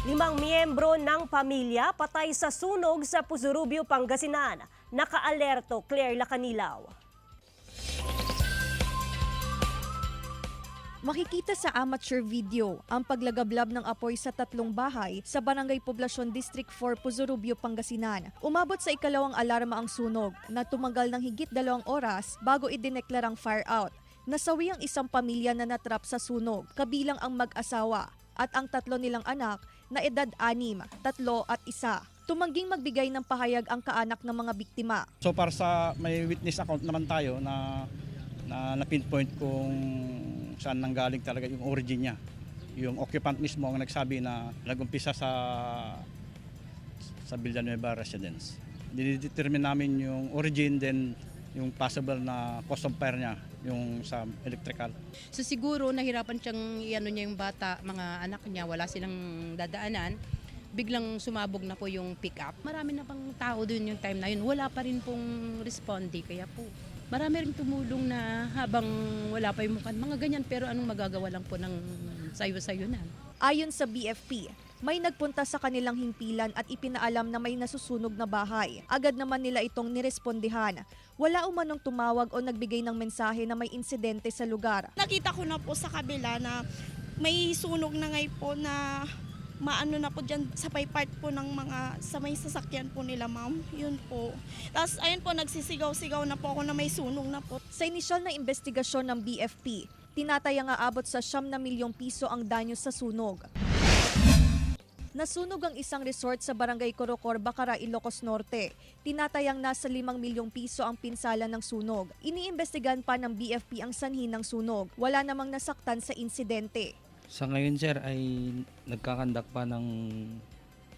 Limang miyembro ng pamilya patay sa sunog sa Puzurubio, Pangasinan. Naka-alerto Claire Lacanilaw. Makikita sa amateur video ang paglagablab ng apoy sa tatlong bahay sa Barangay Poblacion District 4, Puzurubio, Pangasinan. Umabot sa ikalawang alarma ang sunog na tumagal ng higit 2 oras bago idineklarang fire out. Nasawi ang isang pamilya na natrap sa sunog, kabilang ang mag-asawa at ang 3 nilang anak na edad 6, 3 at 1. Tumangging magbigay ng pahayag ang kaanak ng mga biktima. So para sa may witness account naman tayo na pinpoint kung saan nanggaling talaga yung origin niya. Yung occupant mismo ang nagsabi na nagumpisa sa Villanueva residence. Dinedetermine namin yung origin, then yung possible na cause of fire niya, yung sa electrical. So siguro nahirapan siyang iano niya yung bata, mga anak niya, wala silang dadaanan. Biglang sumabog na po yung pick-up. Marami na pang tao doon yung time na yun. Wala pa rin pong responde, kaya po marami rin tumulong na habang wala pa yung mukan. Mga ganyan, pero anong magagawa lang po ng sayo-sayo na. Ayon sa BFP, may nagpunta sa kanilang himpilan at ipinaalam na may nasusunog na bahay. Agad naman nila itong nirespondihan. Wala umanong tumawag o nagbigay ng mensahe na may insidente sa lugar. Nakita ko na po sa kabila na may sunog na ngayon po na maano na po dyan sa part po ng mga sa may sasakyan po nila, ma'am. Yun po. Tapos ayun po, nagsisigaw-sigaw na po ako na may sunog na po. Sa inisyal na investigasyon ng BFP, tinatayang aabot sa 9 na milyong piso ang danyo sa sunog. Nasunog ang isang resort sa Barangay Corocor, Bacara, Ilocos Norte. Tinatayang nasa 5 milyong piso ang pinsala ng sunog. Iniimbestigan pa ng BFP ang sanhi ng sunog. Wala namang nasaktan sa insidente. Sa ngayon sir ay nagkakandak pa ng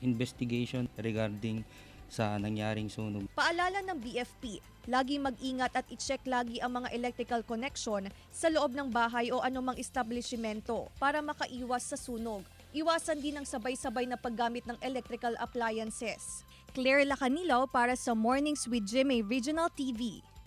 investigation regarding sa nangyaring sunog. Paalala ng BFP, lagi mag-ingat at i-check lagi ang mga electrical connection sa loob ng bahay o anumang establishmento para makaiwas sa sunog. Iwasan din ang sabay-sabay na paggamit ng electrical appliances. Claire Lacanilaw para sa Mornings with Jimmy Regional TV.